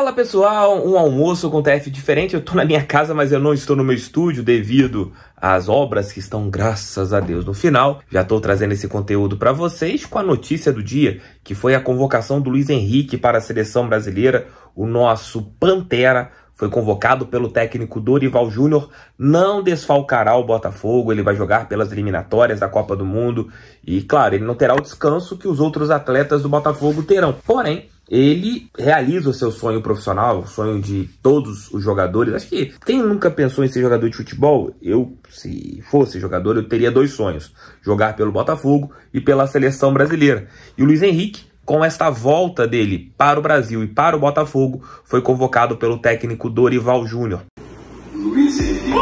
Fala pessoal, um almoço com TF diferente. Eu tô na minha casa, mas eu não estou no meu estúdio devido às obras que estão, graças a Deus, no final. Já tô trazendo esse conteúdo para vocês com a notícia do dia, que foi a convocação do Luiz Henrique para a seleção brasileira. O nosso Pantera foi convocado pelo técnico Dorival Júnior, não desfalcará o Botafogo, ele vai jogar pelas eliminatórias da Copa do Mundo e, claro, ele não terá o descanso que os outros atletas do Botafogo terão. Porém, ele realiza o seu sonho profissional, o sonho de todos os jogadores. Acho que quem nunca pensou em ser jogador de futebol, se fosse jogador, eu teria dois sonhos: jogar pelo Botafogo e pela seleção brasileira. E o Luiz Henrique, com esta volta dele para o Brasil e para o Botafogo, foi convocado pelo técnico Dorival Júnior. Luiz Henrique.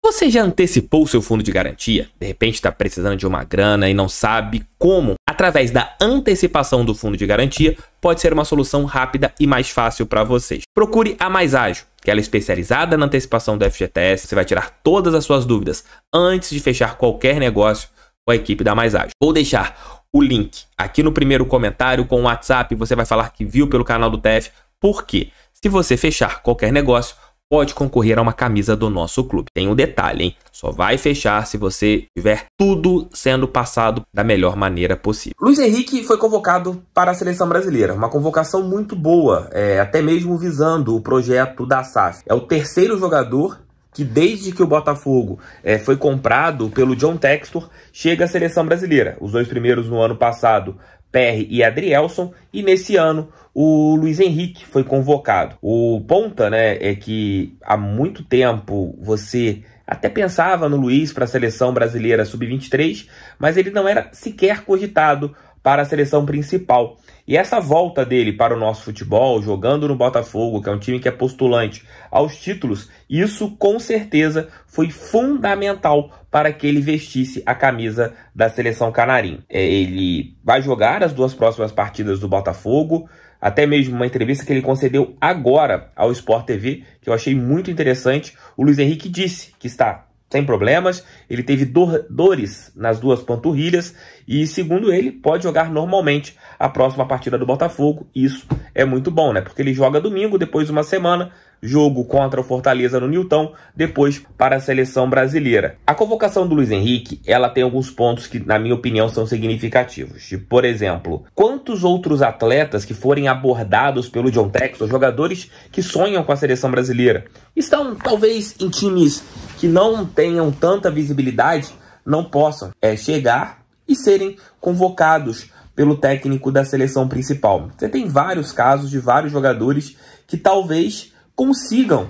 Você já antecipou o seu fundo de garantia? De repente está precisando de uma grana e não sabe como? Através da antecipação do fundo de garantia, pode ser uma solução rápida e mais fácil para vocês. Procure a Mais Ágil, que ela é especializada na antecipação do FGTS. Você vai tirar todas as suas dúvidas antes de fechar qualquer negócio com a equipe da Mais Ágil. Vou deixar o link aqui no primeiro comentário com o WhatsApp. Você vai falar que viu pelo canal do TF, porque se você fechar qualquer negócio, pode concorrer a uma camisa do nosso clube. Tem um detalhe, hein? Só vai fechar se você tiver tudo sendo passado da melhor maneira possível. Luiz Henrique foi convocado para a seleção brasileira. Uma convocação muito boa, até mesmo visando o projeto da SAF. É o terceiro jogador que, desde que o Botafogo foi comprado pelo John Textor, chega à seleção brasileira. Os dois primeiros no ano passado, Perry e Adrielson, e nesse ano o Luiz Henrique foi convocado. O ponta, é que há muito tempo você até pensava no Luiz para a seleção brasileira sub-23, mas ele não era sequer cogitado para a seleção principal. E essa volta dele para o nosso futebol, jogando no Botafogo, que é um time que é postulante aos títulos, isso com certeza foi fundamental para que ele vestisse a camisa da seleção canarinho. Ele vai jogar as duas próximas partidas do Botafogo, até mesmo uma entrevista que ele concedeu agora ao Sport TV, que eu achei muito interessante. O Luiz Henrique disse que está sem problemas, ele teve dores nas duas panturrilhas e, segundo ele, pode jogar normalmente a próxima partida do Botafogo. Isso é muito bom, porque ele joga domingo, depois de uma semana, jogo contra o Fortaleza no Newton, depois para a seleção brasileira. A convocação do Luiz Henrique, ela tem alguns pontos que, na minha opinião, são significativos. Por exemplo, quantos outros atletas que forem abordados pelo John Textor, jogadores que sonham com a seleção brasileira, estão talvez em times que não tenham tanta visibilidade, não possam chegar e serem convocados pelo técnico da seleção principal. Você tem vários casos de vários jogadores que talvez consigam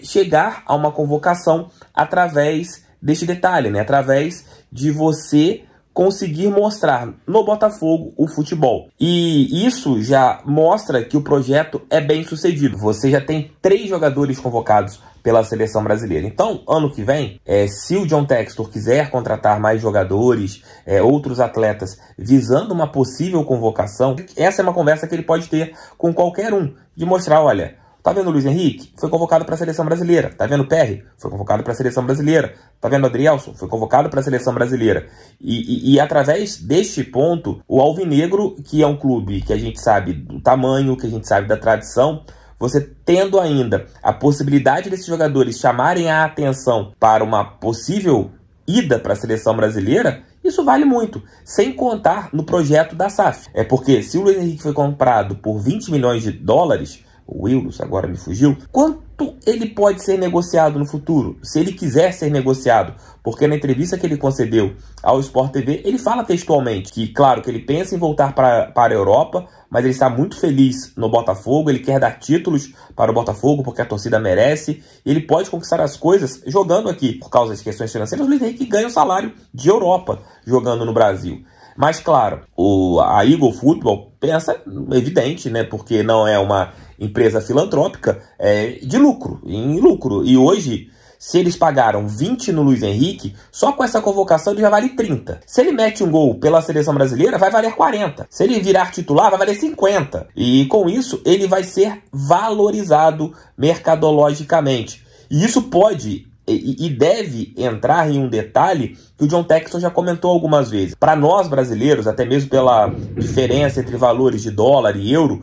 chegar a uma convocação através deste detalhe, através de você conseguir mostrar no Botafogo o futebol. E isso já mostra que o projeto é bem sucedido. Você já tem 3 jogadores convocados pela seleção brasileira. Então, ano que vem, se o John Textor quiser contratar mais jogadores, outros atletas, visando uma possível convocação, essa é uma conversa que ele pode ter com qualquer um, de mostrar, olha, tá vendo o Luiz Henrique? Foi convocado para a seleção brasileira. Tá vendo o Perry? Foi convocado para a seleção brasileira. Tá vendo o Adrielson? Foi convocado para a seleção brasileira. E através deste ponto, o Alvinegro, que é um clube que a gente sabe do tamanho, que a gente sabe da tradição, você tendo ainda a possibilidade desses jogadores chamarem a atenção para uma possível ida para a seleção brasileira, isso vale muito, sem contar no projeto da SAF. Porque se o Luiz Henrique foi comprado por 20 milhões de dólares, o euros agora me fugiu, quanto ele pode ser negociado no futuro, se ele quiser ser negociado? Porque na entrevista que ele concedeu ao Sport TV, ele fala textualmente que, claro, que ele pensa em voltar para a Europa, mas ele está muito feliz no Botafogo, ele quer dar títulos para o Botafogo porque a torcida merece, e ele pode conquistar as coisas jogando aqui. Por causa das questões financeiras, o Luiz Henrique ganha um salário de Europa jogando no Brasil. Mas, claro, a Eagle Football pensa, evidente, porque não é uma empresa filantrópica, de lucro, em lucro. E hoje, se eles pagaram 20 no Luiz Henrique, só com essa convocação ele já vale 30. Se ele mete um gol pela seleção brasileira, vai valer 40. Se ele virar titular, vai valer 50. E com isso, ele vai ser valorizado mercadologicamente. E isso pode e deve entrar em um detalhe que o John Texton já comentou algumas vezes. Para nós brasileiros, até mesmo pela diferença entre valores de dólar e euro,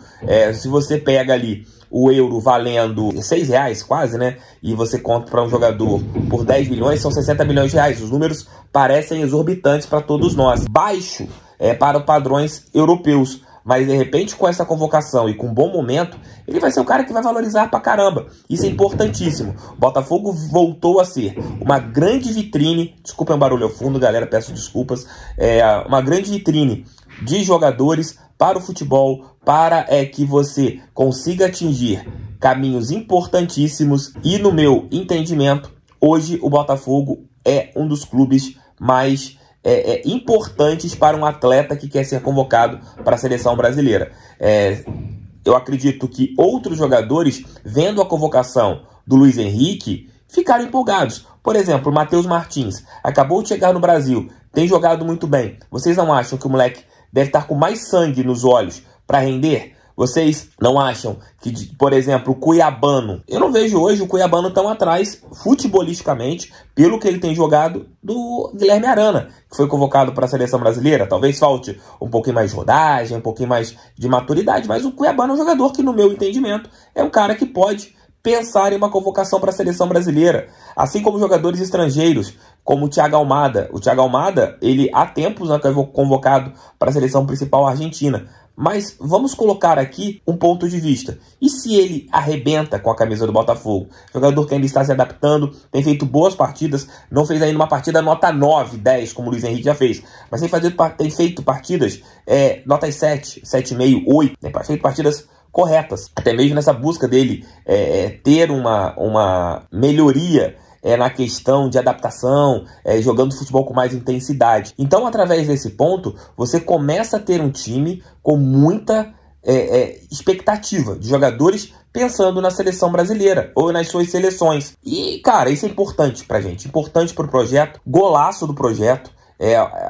se você pega ali o euro valendo R$6 quase, né? E você compra para um jogador por 10 milhões, são 60 milhões de reais. Os números parecem exorbitantes para todos nós. Baixo para padrões europeus. Mas, de repente, com essa convocação e com um bom momento, ele vai ser o cara que vai valorizar pra caramba. Isso é importantíssimo. O Botafogo voltou a ser uma grande vitrine. Desculpem o barulho ao fundo, galera, peço desculpas. Uma grande vitrine de jogadores para o futebol, para que você consiga atingir caminhos importantíssimos. E, no meu entendimento, hoje o Botafogo é um dos clubes mais importantes para um atleta que quer ser convocado para a seleção brasileira. Eu acredito que outros jogadores, vendo a convocação do Luiz Henrique, ficaram empolgados. Por exemplo, o Matheus Martins acabou de chegar no Brasil, tem jogado muito bem. Vocês não acham que o moleque deve estar com mais sangue nos olhos para render? Vocês não acham que, por exemplo, o Cuiabano... Eu não vejo hoje o Cuiabano tão atrás, futebolisticamente, pelo que ele tem jogado, do Guilherme Arana, que foi convocado para a seleção brasileira. Talvez falte um pouquinho mais de rodagem, um pouquinho mais de maturidade, mas o Cuiabano é um jogador que, no meu entendimento, é um cara que pode pensar em uma convocação para a seleção brasileira. Assim como jogadores estrangeiros, como o Thiago Almada. O Thiago Almada, ele há tempos não foi convocado para a seleção principal argentina. Mas vamos colocar aqui um ponto de vista. E se ele arrebenta com a camisa do Botafogo? Jogador que ainda está se adaptando, tem feito boas partidas, não fez ainda uma partida nota 9, 10, como o Luiz Henrique já fez. Mas tem feito partidas notas 7, 7,5, 8. Tem feito partidas corretas. Até mesmo nessa busca dele ter uma melhoria na questão de adaptação, jogando futebol com mais intensidade. Então, através desse ponto, você começa a ter um time com muita expectativa de jogadores pensando na seleção brasileira ou nas suas seleções. E, cara, isso é importante pra gente, importante pro projeto, golaço do projeto.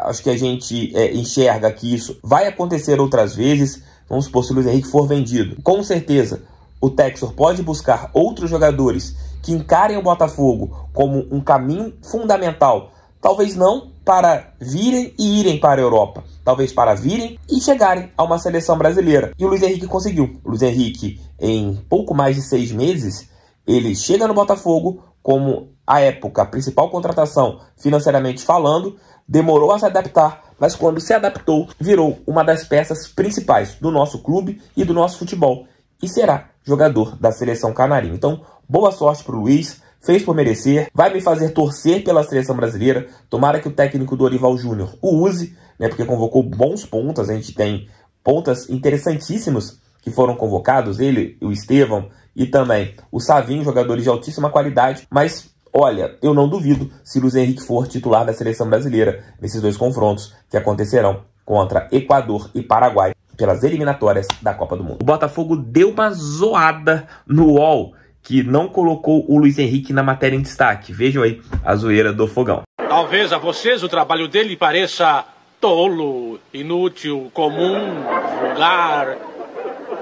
Acho que a gente enxerga que isso vai acontecer outras vezes. Vamos supor, se o Luiz Henrique for vendido, com certeza o Textor pode buscar outros jogadores que encarem o Botafogo como um caminho fundamental, talvez não para virem e irem para a Europa, talvez para virem e chegarem a uma seleção brasileira. E o Luiz Henrique conseguiu. O Luiz Henrique, em pouco mais de 6 meses, ele chega no Botafogo como, à época, a principal contratação financeiramente falando, demorou a se adaptar, mas quando se adaptou, virou uma das peças principais do nosso clube e do nosso futebol. E será jogador da seleção canarinho. Então, boa sorte para o Luiz, fez por merecer, vai me fazer torcer pela seleção brasileira. Tomara que o técnico Dorival Júnior o use, né, porque convocou bons pontas. A gente tem pontas interessantíssimos que foram convocados, ele, o Estevão e também o Savinho, jogadores de altíssima qualidade. Mas, olha, eu não duvido se Luiz Henrique for titular da seleção brasileira nesses dois confrontos que acontecerão contra Equador e Paraguai pelas eliminatórias da Copa do Mundo. O Botafogo deu uma zoada no UOL, que não colocou o Luiz Henrique na matéria em destaque. Vejam aí a zoeira do Fogão. Talvez a vocês o trabalho dele pareça tolo, inútil, comum, vulgar.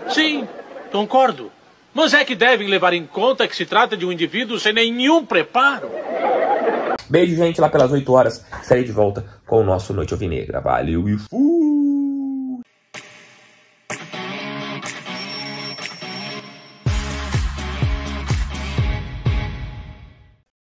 Sim, concordo. Mas é que devem levar em conta que se trata de um indivíduo sem nenhum preparo. Beijo, gente. Lá pelas 8 horas estarei de volta com o nosso Noite Alvinegra. Valeu e fui!